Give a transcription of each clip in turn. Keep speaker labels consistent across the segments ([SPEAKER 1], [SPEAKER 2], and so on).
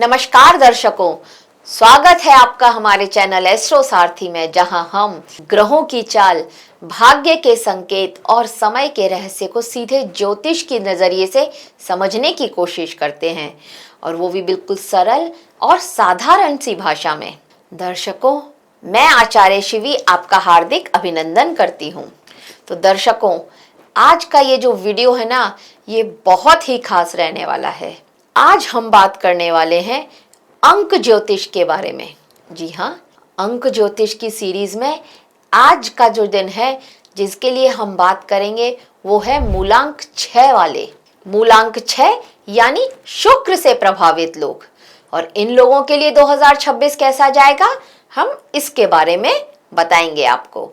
[SPEAKER 1] नमस्कार दर्शकों, स्वागत है आपका हमारे चैनल एस्ट्रो सारथी में, जहां हम ग्रहों की चाल, भाग्य के संकेत और समय के रहस्य को सीधे ज्योतिष के नजरिए से समझने की कोशिश करते हैं, और वो भी बिल्कुल सरल और साधारण सी भाषा में। दर्शकों, मैं आचार्य शिवी आपका हार्दिक अभिनंदन करती हूँ। तो दर्शकों, आज का ये जो वीडियो है ना, ये बहुत ही खास रहने वाला है। आज हम बात करने वाले हैं अंक ज्योतिष के बारे में। जी हाँ, अंक ज्योतिष की सीरीज में आज का जो दिन है जिसके लिए हम बात करेंगे वो है मूलांक 6 वाले। मूलांक 6 यानी शुक्र से प्रभावित लोग, और इन लोगों के लिए 2026 कैसा जाएगा हम इसके बारे में बताएंगे आपको।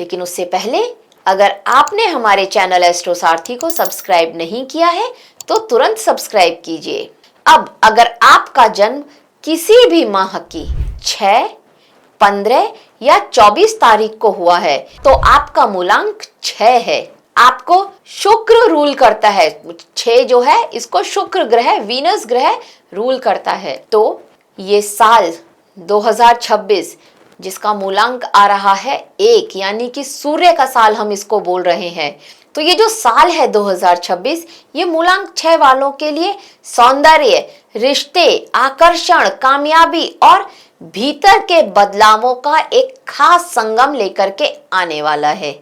[SPEAKER 1] लेकिन उससे पहले, अगर आपने हमारे चैनल एस्ट्रो सारथी को सब्सक्राइब नहीं किया है तो तुरंत सब्सक्राइब कीजिए। अब अगर आपका जन्म किसी भी माह की 6, 15 या 24 तारीख को हुआ है तो आपका मूलांक 6 है। आपको शुक्र रूल करता है। 6 जो है इसको शुक्र ग्रह, वीनस ग्रह रूल करता है। तो ये साल 2026 जिसका मूलांक आ रहा है 1, यानी कि सूर्य का साल हम इसको बोल रहे हैं। तो ये जो साल है 2026, ये मूलांक 6 वालों के लिए सौंदर्य, रिश्ते, आकर्षण, कामयाबी और भीतर के बदलावों का एक खास संगम लेकर के आने वाला है।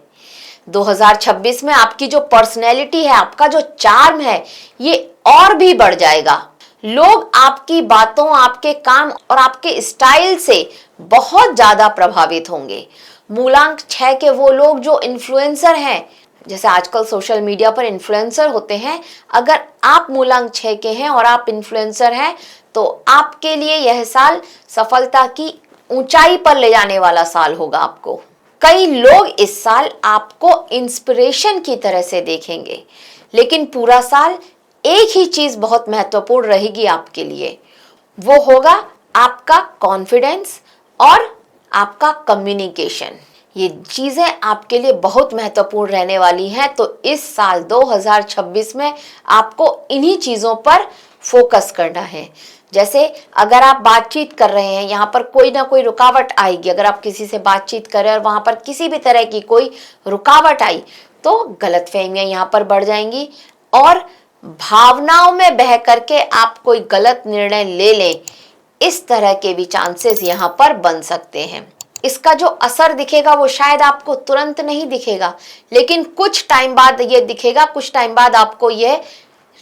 [SPEAKER 1] 2026 में आपकी जो पर्सनैलिटी है, आपका जो चार्म है, ये और भी बढ़ जाएगा। लोग आपकी बातों, आपके काम और आपके स्टाइल से बहुत ज्यादा प्रभावित होंगे। मूलांक 6 के वो लोग जो इन्फ्लुएंसर हैं, जैसे आजकल सोशल मीडिया पर इन्फ्लुएंसर होते हैं, अगर आप मूलांक 6 के हैं और आप इन्फ्लुएंसर हैं तो आपके लिए यह साल सफलता की ऊंचाई पर ले जाने वाला साल होगा। आपको कई लोग इस साल आपको इंस्पिरेशन की तरह से देखेंगे। लेकिन पूरा साल एक ही चीज बहुत महत्वपूर्ण रहेगी आपके लिए, वो होगा आपका कॉन्फिडेंस और आपका कम्युनिकेशन। ये चीजें आपके लिए बहुत महत्वपूर्ण रहने वाली हैं। तो इस साल 2026 में आपको इन्हीं चीजों पर फोकस करना है। जैसे अगर आप बातचीत कर रहे हैं, यहाँ पर कोई ना कोई रुकावट आएगी। अगर आप किसी से बातचीत कर रहे हैं और वहां पर किसी भी तरह की कोई रुकावट आई तो गलतफहमियां यहाँ पर बढ़ जाएंगी, और भावनाओं में बह करके आप कोई गलत निर्णय ले लें, इस तरह के भी चांसेस यहाँ पर बन सकते हैं। इसका जो असर दिखेगा वो शायद आपको तुरंत नहीं दिखेगा, लेकिन कुछ टाइम बाद ये दिखेगा। कुछ टाइम बाद आपको ये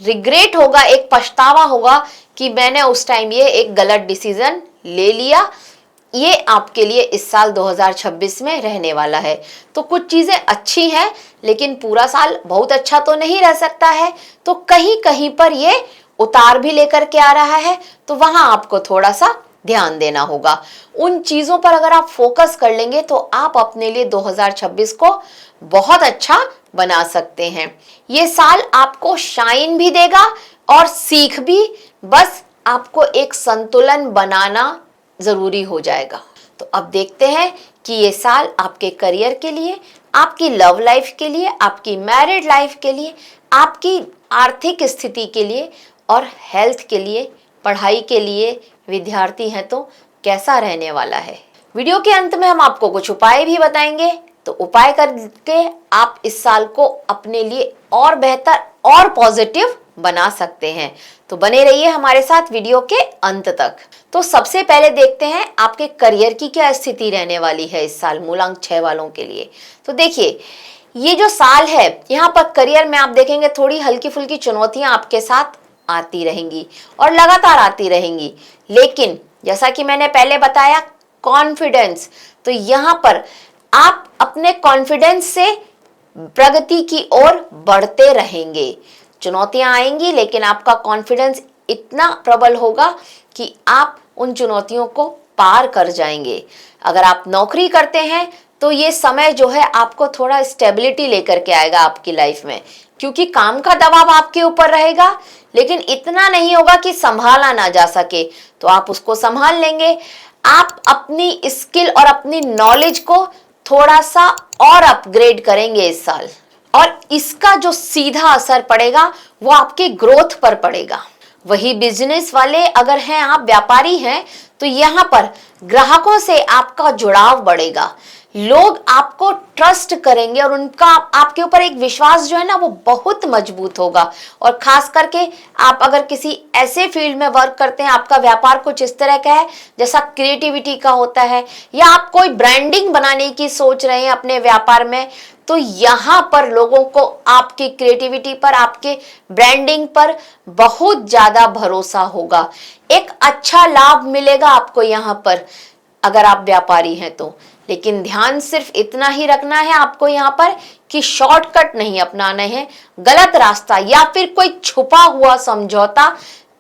[SPEAKER 1] रिग्रेट होगा, एक पछतावा होगा कि मैंने उस टाइम ये एक गलत डिसीजन ले लिया। ये आपके लिए इस साल 2026 में रहने वाला है। तो कुछ चीजें अच्छी हैं, लेकिन पूरा साल बहुत अच्छा तो नहीं रह सकता है। तो कहीं कहीं पर ये उतार भी लेकर के आ रहा है, तो वहां आपको थोड़ा सा ध्यान देना होगा। उन चीजों पर अगर आप फोकस कर लेंगे तो आप अपने लिए 2026 को बहुत अच्छा बना सकते हैं। ये साल आपको शाइन भी देगा और सीख भी। बस आपको एक संतुलन बनाना जरूरी हो जाएगा। तो अब देखते हैं कि ये साल आपके करियर के लिए, आपकी लव लाइफ के लिए, आपकी मैरिड लाइफ के लिए, आपकी आर्थिक स्थिति के लिए और हेल्थ के लिए, पढ़ाई के लिए, विद्यार्थी हैं तो कैसा रहने वाला है। वीडियो के अंत में हम आपको कुछ उपाय भी बताएंगे। तो उपाय करके आप इस साल को अपने लिए और बेहतर और पॉजिटिव बना सकते हैं। तो बने रहिए हमारे साथ वीडियो के अंत तक। तो सबसे पहले देखते हैं आपके करियर की क्या स्थिति रहने वाली है इस साल मूलांक 6 वालों के लिए। तो देखिए, ये जो साल है, यहाँ पर करियर में आप देखेंगे थोड़ी हल्की फुल्की चुनौतियां आपके साथ आती रहेंगी और लगातार आती रहेंगी। लेकिन जैसा कि मैंने पहले बताया, कॉन्फिडेंस, तो यहाँ पर आप अपने कॉन्फिडेंस से प्रगति की ओर बढ़ते रहेंगे। चुनौतियां आएंगी, लेकिन आपका कॉन्फिडेंस इतना प्रबल होगा कि आप उन चुनौतियों को पार कर जाएंगे। अगर आप नौकरी करते हैं तो ये समय जो है आपको थोड़ा स्टेबिलिटी लेकर के आएगा आपकी लाइफ में, क्योंकि काम का दबाव आपके ऊपर रहेगा, लेकिन इतना नहीं होगा कि संभाला ना जा सके। तो आप उसको संभाल लेंगे। आप अपनी स्किल और अपनी नॉलेज को थोड़ा सा और अपग्रेड करेंगे इस साल, और इसका जो सीधा असर पड़ेगा वो आपके ग्रोथ पर पड़ेगा। वही बिजनेस वाले अगर हैं, आप व्यापारी हैं, तो यहाँ पर ग्राहकों से आपका जुड़ाव बढ़ेगा, लोग आपको ट्रस्ट करेंगे और उनका आपके ऊपर एक विश्वास जो है ना वो बहुत मजबूत होगा। और खास करके आप अगर किसी ऐसे फील्ड में वर्क करते हैं, आपका व्यापार कुछ इस तरह का है जैसा क्रिएटिविटी का होता है, या आप कोई ब्रांडिंग बनाने की सोच रहे हैं अपने व्यापार में, तो यहाँ पर लोगों को आपकी क्रिएटिविटी पर, आपके ब्रांडिंग पर बहुत ज्यादा भरोसा होगा। एक अच्छा लाभ मिलेगा आपको यहाँ पर अगर आप व्यापारी हैं तो। लेकिन ध्यान सिर्फ इतना ही रखना है आपको यहाँ पर कि शॉर्टकट नहीं अपनाना है, गलत रास्ता या फिर कोई छुपा हुआ समझौता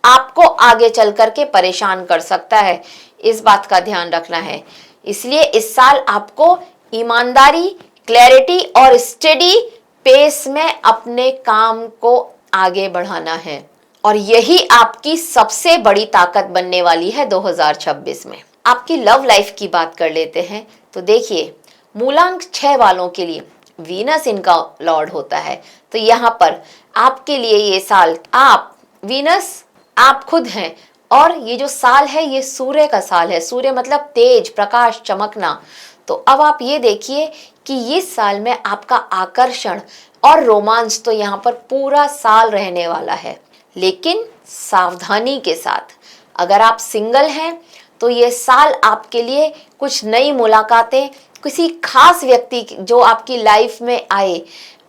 [SPEAKER 1] आपको आगे चल करके परेशान कर सकता है, इस बात का ध्यान रखना है। इसलिए इस साल आपको ईमानदारी, क्लैरिटी और स्टडी पेस में अपने काम को आगे बढ़ाना है, और यही आपकी सबसे बड़ी ताकत बनने वाली है 2026 में। आपकी लव लाइफ की बात कर लेते हैं तो देखिए, मूलांक 6 वालों के लिए वीनस इनका लॉर्ड होता है, तो यहाँ पर आपके लिए ये साल, आप वीनस आप खुद हैं, और ये जो साल है ये सूर्य का साल है। सूर्य मतलब तेज, प्रकाश, चमकना। तो अब आप ये देखिए कि इस साल में आपका आकर्षण और रोमांस तो यहाँ पर पूरा साल रहने वाला है, लेकिन सावधानी के साथ। अगर आप सिंगल हैं तो ये साल आपके लिए कुछ नई मुलाकातें, किसी खास व्यक्ति जो आपकी लाइफ में आए,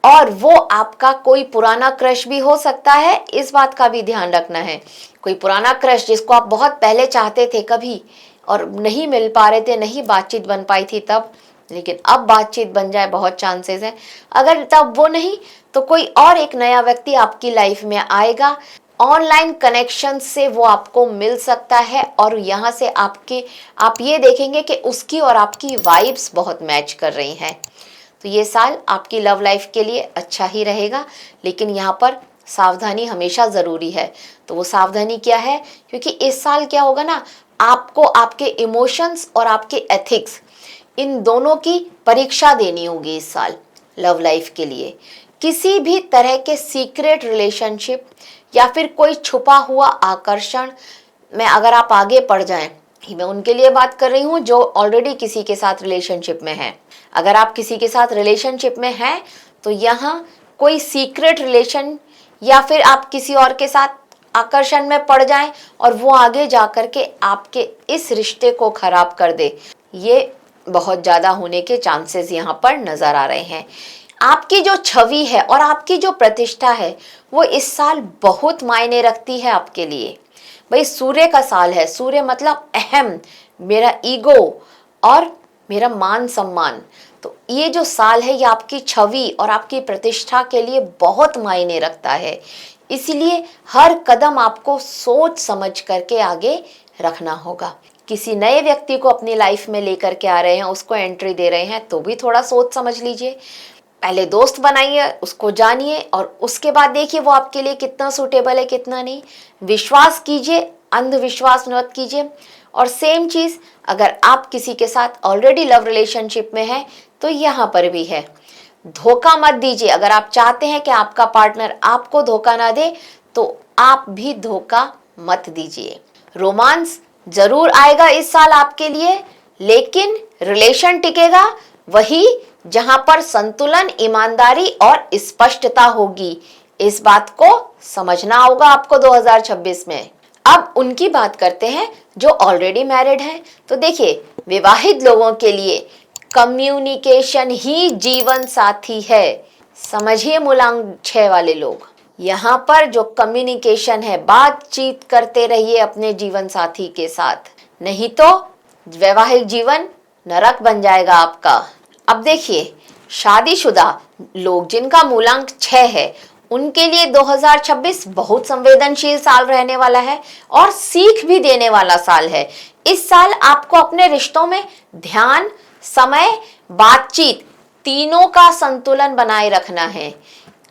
[SPEAKER 1] और वो आपका कोई पुराना क्रश भी हो सकता है, इस बात का भी ध्यान रखना है। कोई पुराना क्रश जिसको आप बहुत पहले चाहते थे कभी और नहीं मिल पा रहे थे, नहीं बातचीत बन पाई थी तब, लेकिन अब बातचीत बन जाए, बहुत चांसेस है। अगर तब वो नहीं तो कोई और एक नया व्यक्ति आपकी लाइफ में आएगा, ऑनलाइन कनेक्शन से वो आपको मिल सकता है, और यहाँ से आप ये देखेंगे कि उसकी और आपकी वाइब्स बहुत मैच कर रही हैं। तो ये साल आपकी लव लाइफ के लिए अच्छा ही रहेगा, लेकिन यहाँ पर सावधानी हमेशा ज़रूरी है। तो वो सावधानी क्या है, क्योंकि इस साल क्या होगा ना, आपको आपके इमोशंस और आपके एथिक्स, इन दोनों की परीक्षा देनी होगी इस साल लव लाइफ के लिए। किसी भी तरह के सीक्रेट रिलेशनशिप या फिर कोई छुपा हुआ आकर्षण में अगर आप आगे पड़ जाएं, मैं उनके लिए बात कर रही हूँ जो ऑलरेडी किसी के साथ रिलेशनशिप में हैं। अगर आप किसी के साथ रिलेशनशिप में हैं तो यहाँ कोई सीक्रेट रिलेशन या फिर आप किसी और के साथ आकर्षण में पड़ जाएं और वो आगे जा कर के आपके इस रिश्ते को खराब कर दे, ये बहुत ज़्यादा होने के चांसेस यहाँ पर नज़र आ रहे हैं। आपकी जो छवि है और आपकी जो प्रतिष्ठा है वो इस साल बहुत मायने रखती है आपके लिए। भाई सूर्य का साल है, सूर्य मतलब अहम, मेरा ईगो और मेरा मान सम्मान। तो ये जो साल है ये आपकी छवि और आपकी प्रतिष्ठा के लिए बहुत मायने रखता है, इसलिए हर कदम आपको सोच समझ करके आगे रखना होगा। किसी नए व्यक्ति को अपनी लाइफ में लेकर के आ रहे हैं, उसको एंट्री दे रहे हैं, तो भी थोड़ा सोच समझ लीजिए। पहले दोस्त बनाइए, उसको जानिए और उसके बाद देखिए वो आपके लिए कितना सूटेबल है कितना नहीं। विश्वास कीजिए, अंधविश्वास मत कीजिए। और सेम चीज़ अगर आप किसी के साथ ऑलरेडी लव रिलेशनशिप में हैं तो यहाँ पर भी है, धोखा मत दीजिए। अगर आप चाहते हैं कि आपका पार्टनर आपको धोखा ना दे तो आप भी धोखा मत दीजिए। रोमांस जरूर आएगा इस साल आपके लिए, लेकिन रिलेशन टिकेगा वही जहां पर संतुलन, ईमानदारी और स्पष्टता होगी। इस बात को समझना होगा आपको 2026 में। अब उनकी बात करते हैं जो ऑलरेडी मैरिड हैं। तो देखिए, विवाहित लोगों के लिए कम्युनिकेशन ही जीवन साथी है। समझिए मूलांक 6 वाले लोग, यहाँ पर जो कम्युनिकेशन है, बातचीत करते रहिए अपने जीवन साथी के साथ, नहीं तो वैवाहिक जीवन नरक बन जाएगा आपका। अब देखिए, शादीशुदा लोग जिनका मूलांक 6 है उनके लिए 2026 बहुत संवेदनशील साल रहने वाला है और सीख भी देने वाला साल है। इस साल आपको अपने रिश्तों में ध्यान, समय, बातचीत तीनों का संतुलन बनाए रखना है।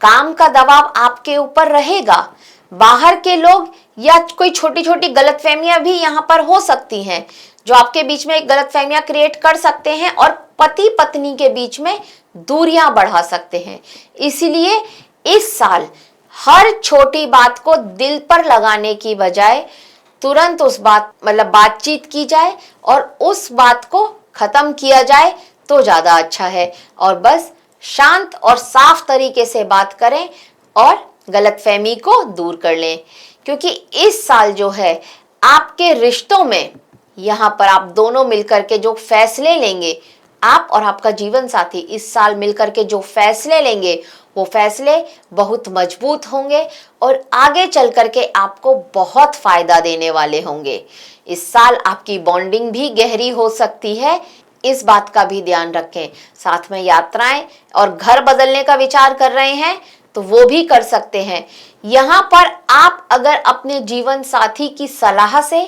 [SPEAKER 1] काम का दबाव आपके ऊपर रहेगा, बाहर के लोग या कोई छोटी छोटी गलतफहमियां भी यहाँ पर हो सकती हैं जो आपके बीच में एक गलतफहमियां क्रिएट कर सकते हैं और पति पत्नी के बीच में दूरियां बढ़ा सकते हैं। इसलिए इस साल हर छोटी बात को दिल पर लगाने की बजाय तुरंत उस बातचीत की जाए और उस बात को खत्म किया जाए तो ज्यादा अच्छा है। और बस शांत और साफ तरीके से बात करें और गलतफहमी को दूर कर लें, क्योंकि इस साल जो है आपके रिश्तों में यहाँ पर आप दोनों मिलकर के जो फैसले लेंगे, आप और आपका जीवन साथी इस साल मिलकर के जो फैसले लेंगे वो फैसले बहुत मजबूत होंगे और आगे चल करके आपको बहुत फायदा देने वाले होंगे। इस साल आपकी बॉन्डिंग भी गहरी हो सकती है, इस बात का भी ध्यान रखें। साथ में यात्राएं और घर बदलने का विचार कर रहे हैं तो वो भी कर सकते हैं। यहाँ पर आप अगर अपने जीवन साथी की सलाह से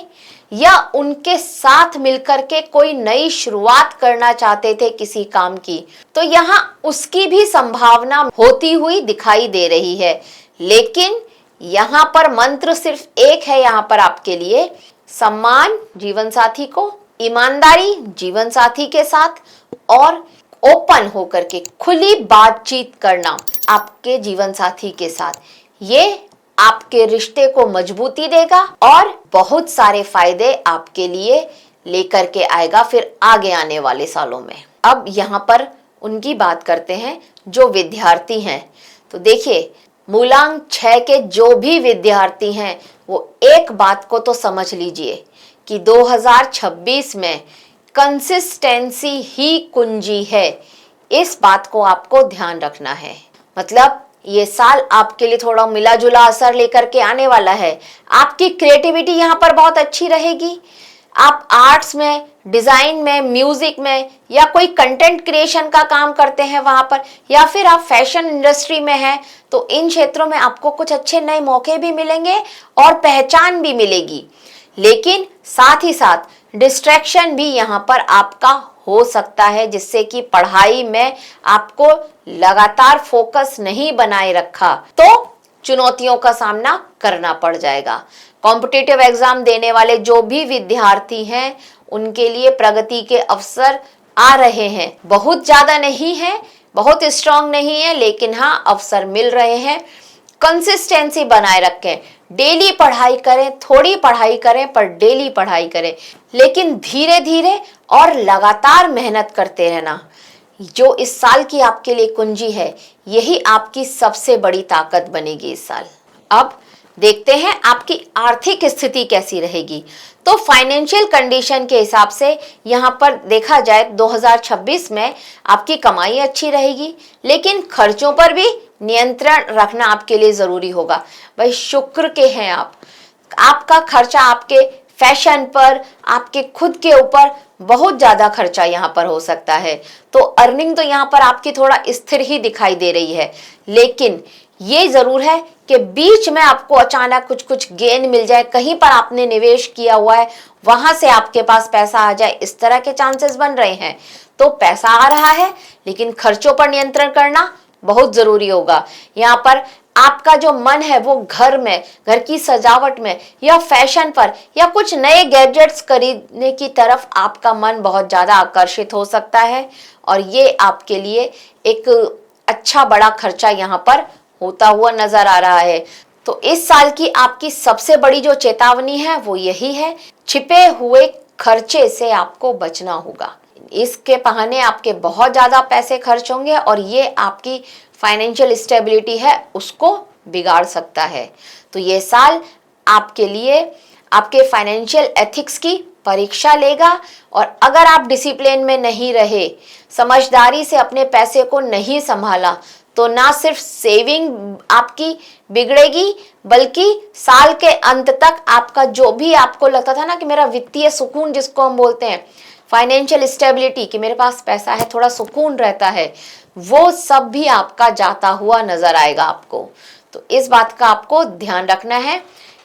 [SPEAKER 1] या उनके साथ मिलकर के कोई नई शुरुआत करना चाहते थे किसी काम की, तो यहाँ उसकी भी संभावना होती हुई दिखाई दे रही है। लेकिन यहाँ पर मंत्र सिर्फ एक है यहाँ पर आपके लिए, सम्मान जीवन साथी को, ईमानदारी जीवन साथी के साथ और ओपन होकर के खुली बातचीत करना आपके जीवन साथी के साथ। ये आपके रिश्ते को मजबूती देगा और बहुत सारे फायदे आपके लिए लेकर के आएगा फिर आगे आने वाले सालों में। अब यहाँ पर उनकी बात करते हैं जो विद्यार्थी हैं। तो देखिए, मूलांक 6 के जो भी विद्यार्थी हैं वो एक बात को तो समझ लीजिए कि 2026 में कंसिस्टेंसी ही कुंजी है। इस बात को आपको ध्यान रखना है। मतलब ये साल आपके लिए थोड़ा मिला जुला असर लेकर के आने वाला है। आपकी क्रिएटिविटी यहाँ पर बहुत अच्छी रहेगी। आप आर्ट्स में, डिजाइन में, म्यूजिक में या कोई कंटेंट क्रिएशन का काम करते हैं वहां पर, या फिर आप फैशन इंडस्ट्री में हैं, तो इन क्षेत्रों में आपको कुछ अच्छे नए मौके भी मिलेंगे और पहचान भी मिलेगी। लेकिन साथ ही साथ डिस्ट्रैक्शन भी यहाँ पर आपका हो सकता है, जिससे कि पढ़ाई में आपको लगातार फोकस नहीं बनाए रखा तो चुनौतियों का सामना करना पड़ जाएगा। कॉम्पिटिटिव एग्जाम देने वाले जो भी विद्यार्थी हैं उनके लिए प्रगति के अवसर आ रहे हैं। बहुत ज्यादा नहीं है, बहुत स्ट्रांग नहीं है, लेकिन हाँ अवसर मिल रहे हैं। कंसिस्टेंसी बनाए रखें, डेली पढ़ाई करें, थोड़ी पढ़ाई करें पर डेली पढ़ाई करें, लेकिन धीरे धीरे और लगातार मेहनत करते रहना। जो इस साल की आपके लिए कुंजी है, यही आपकी सबसे बड़ी ताकत बनेगी इस साल। अब देखते हैं आपकी आर्थिक स्थिति कैसी रहेगी। तो फाइनेंशियल कंडीशन के हिसाब से यहाँ पर देखा जाए 2026 में आपकी कमाई अच्छी रहेगी, लेकिन खर्चों पर भी नियंत्रण रखना आपके लिए जरूरी होगा। भाई शुक्र के हैं आप, आपका खर्चा आपके फैशन पर, आपके खुद के ऊपर बहुत ज्यादा खर्चा यहाँ पर हो सकता है। तो अर्निंग तो यहाँ पर आपकी थोड़ा स्थिर ही दिखाई दे रही है, लेकिन ये जरूर है कि बीच में आपको अचानक कुछ गेन मिल जाए, कहीं पर आपने निवेश किया हुआ है वहां से आपके पास पैसा आ जाए, इस तरह के चांसेस बन रहे हैं। तो पैसा आ रहा है, लेकिन खर्चों पर नियंत्रण करना बहुत जरूरी होगा। यहाँ पर आपका जो मन है वो घर में, घर की सजावट में या फैशन पर या कुछ नए गैजेट्स खरीदने की तरफ आपका मन बहुत ज्यादा आकर्षित हो सकता है, और ये आपके लिए एक अच्छा बड़ा खर्चा यहाँ पर होता हुआ नजर आ रहा है। तो इस साल की आपकी सबसे बड़ी जो चेतावनी है वो यही है, छिपे हुए खर्चे से आपको बचना होगा। इसके बहाने आपके बहुत ज्यादा पैसे खर्च होंगे और ये आपकी फाइनेंशियल स्टेबिलिटी है उसको बिगाड़ सकता है। तो ये साल आपके लिए आपके फाइनेंशियल एथिक्स की परीक्षा लेगा, और अगर आप डिसिप्लिन में नहीं रहे, समझदारी से अपने पैसे को नहीं संभाला, तो ना सिर्फ सेविंग आपकी बिगड़ेगी, बल्कि साल के अंत तक आपका जो भी आपको लगता था ना कि मेरा वित्तीय सुकून, जिसको हम बोलते हैं फाइनेंशियल स्टेबिलिटी, कि मेरे पास पैसा है, थोड़ा सुकून रहता है, वो सब भी आपका जाता हुआ नजर आएगा आपको। तो इस बात का आपको ध्यान रखना है।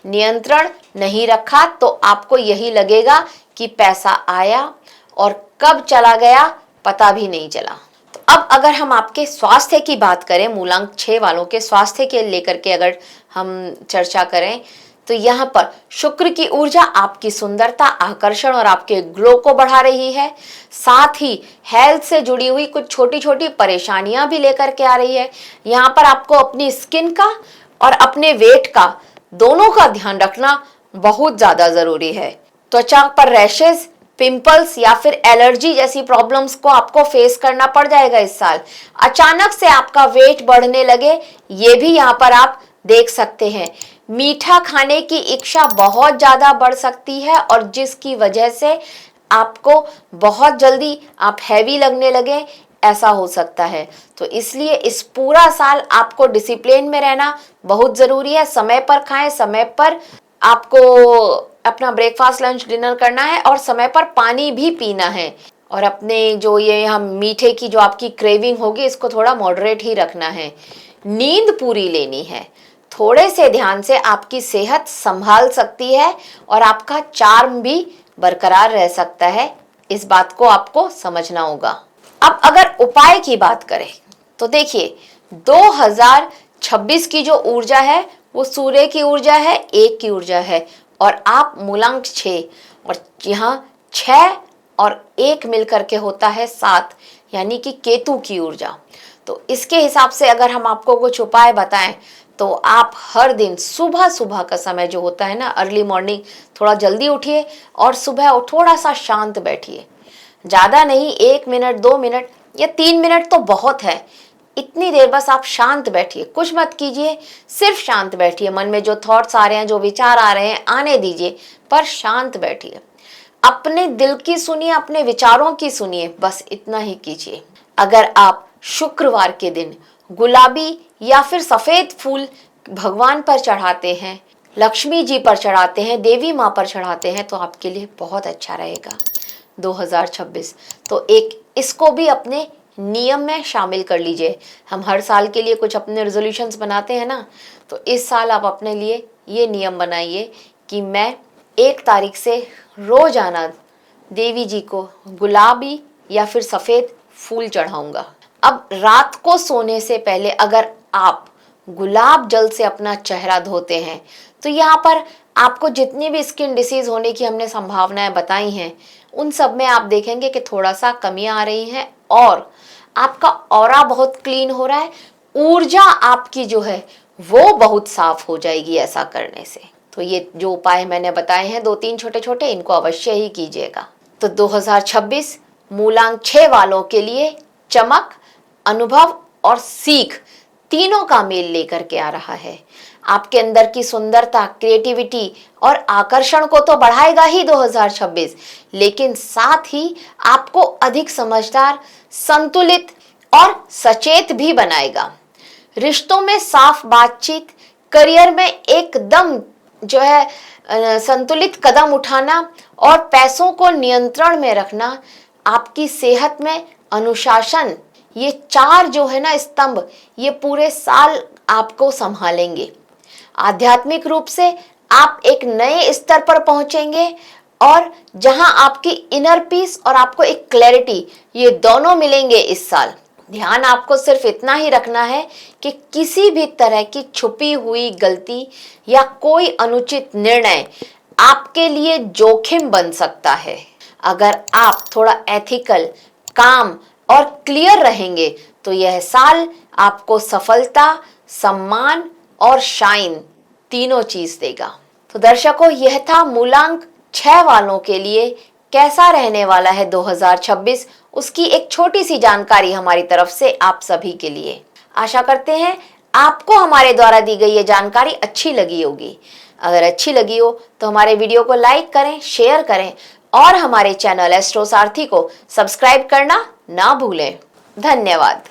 [SPEAKER 1] नियंत्रण नहीं रखा तो आपको यही लगेगा कि पैसा आया और कब चला गया पता भी नहीं चला। तो अब अगर हम आपके स्वास्थ्य की बात करें, मूलांक 6 वालों के स्वास्थ्य के लेकर के अगर हम चर्चा करें, तो यहाँ पर शुक्र की ऊर्जा आपकी सुंदरता, आकर्षण और आपके ग्लो को बढ़ा रही है। साथ ही हेल्थ से जुड़ी हुई कुछ छोटी छोटी परेशानियां भी लेकर के आ रही है। यहाँ पर आपको अपनी स्किन का और अपने वेट का, दोनों का ध्यान रखना बहुत ज्यादा जरूरी है। त्वचा पर रैशेस, पिंपल्स या फिर एलर्जी जैसी प्रॉब्लम्स को आपको फेस करना पड़ जाएगा इस साल। अचानक से आपका वेट बढ़ने लगे, ये भी यहाँ पर आप देख सकते हैं। मीठा खाने की इच्छा बहुत ज्यादा बढ़ सकती है और जिसकी वजह से आपको बहुत जल्दी आप हैवी लगने लगे, ऐसा हो सकता है। तो इसलिए इस पूरा साल आपको डिसिप्लिन में रहना बहुत जरूरी है। समय पर खाएं, समय पर आपको अपना ब्रेकफास्ट, लंच, डिनर करना है और समय पर पानी भी पीना है। और अपने जो ये हम मीठे की जो आपकी क्रेविंग होगी, इसको थोड़ा मॉडरेट ही रखना है। नींद पूरी लेनी है। थोड़े से ध्यान से आपकी सेहत संभाल सकती है और आपका चार्म भी बरकरार रह सकता है। इस बात को आपको समझना होगा। अब अगर उपाय की बात करें तो देखिए, 2026 की जो ऊर्जा है वो सूर्य की ऊर्जा है, 1 की ऊर्जा है और आप मूलांक 6, और यहाँ 6 और 1 मिलकर के होता है 7, यानी कि केतु की ऊर्जा। तो इसके हिसाब से अगर हम आपको कुछ उपाय बताएं तो आप हर दिन सुबह सुबह का समय जो होता है ना, अर्ली मॉर्निंग, थोड़ा जल्दी उठिए और सुबह थोड़ा सा शांत बैठिए। ज़्यादा नहीं, 1 मिनट, 2 मिनट या 3 मिनट तो बहुत है। इतनी देर बस आप शांत बैठिए, कुछ मत कीजिए, सिर्फ शांत बैठिए। मन में जो थॉट्स आ रहे हैं, जो विचार आ रहे हैं, आने दीजिए, पर शांत बैठिए। अपने दिल की सुनिए, अपने विचारों की सुनिए, बस इतना ही कीजिए। अगर आप शुक्रवार के दिन गुलाबी या फिर सफेद फूल भगवान पर चढ़ाते हैं, लक्ष्मी जी पर चढ़ाते हैं, देवी माँ पर चढ़ाते हैं, तो आपके लिए बहुत अच्छा रहेगा 2026। तो एक इसको भी अपने नियम में शामिल कर लीजिए। हम हर साल के लिए कुछ अपने रेजोल्यूशंस बनाते हैं ना, तो इस साल आप अपने लिए ये नियम बनाइए कि मैं 1 तारीख से रोजाना देवी जी को गुलाबी या फिर सफेद फूल चढ़ाऊंगा। अब रात को सोने से पहले अगर आप गुलाब जल से अपना चेहरा धोते हैं तो यहाँ पर आपको जितनी भी स्किन डिसीज होने की हमने संभावनाएं बताई हैं, उन सब में आप देखेंगे कि थोड़ा सा कमियां आ रही हैं और आपका ऑरा बहुत क्लीन हो रहा है। ऊर्जा आपकी जो है वो बहुत साफ हो जाएगी ऐसा करने से। तो ये जो उपाय मैंने बताए हैं 2-3 छोटे छोटे, इनको अवश्य ही कीजिएगा। तो 2026 मूलांक 6 वालों के लिए चमक, अनुभव और सीख तीनों का मेल लेकर के आ रहा है। आपके अंदर की सुंदरता, क्रिएटिविटी और आकर्षण को तो बढ़ाएगा ही 2026, लेकिन साथ ही आपको अधिक समझदार, संतुलित और सचेत भी बनाएगा। रिश्तों में साफ बातचीत, करियर में एकदम जो है संतुलित कदम उठाना और पैसों को नियंत्रण में रखना, आपकी सेहत में अनुशासन, ये 4 जो है ना स्तंभ, ये पूरे साल आपको संभालेंगे। आध्यात्मिक रूप से आप एक नए स्तर पर पहुंचेंगे और जहां आपकी इनर पीस और आपको एक क्लैरिटी, ये दोनों मिलेंगे इस साल। ध्यान आपको सिर्फ इतना ही रखना है कि किसी भी तरह की छुपी हुई गलती या कोई अनुचित निर्णय आपके लिए जोखिम बन सकता है। अगर आप थोड़ा एथिकल, काम और क्लियर रहेंगे तो यह साल आपको सफलता, सम्मान और शाइन तीनों चीज देगा। तो दर्शकों, यह था मूलांक 6 वालों के लिए कैसा रहने वाला है 2026, उसकी एक छोटी सी जानकारी हमारी तरफ से आप सभी के लिए। आशा करते हैं आपको हमारे द्वारा दी गई ये जानकारी अच्छी लगी होगी। अगर अच्छी लगी हो तो हमारे वीडियो को लाइक करें, शेयर करें और हमारे चैनल एस्ट्रो सारथी को सब्सक्राइब करना ना भूलें। धन्यवाद।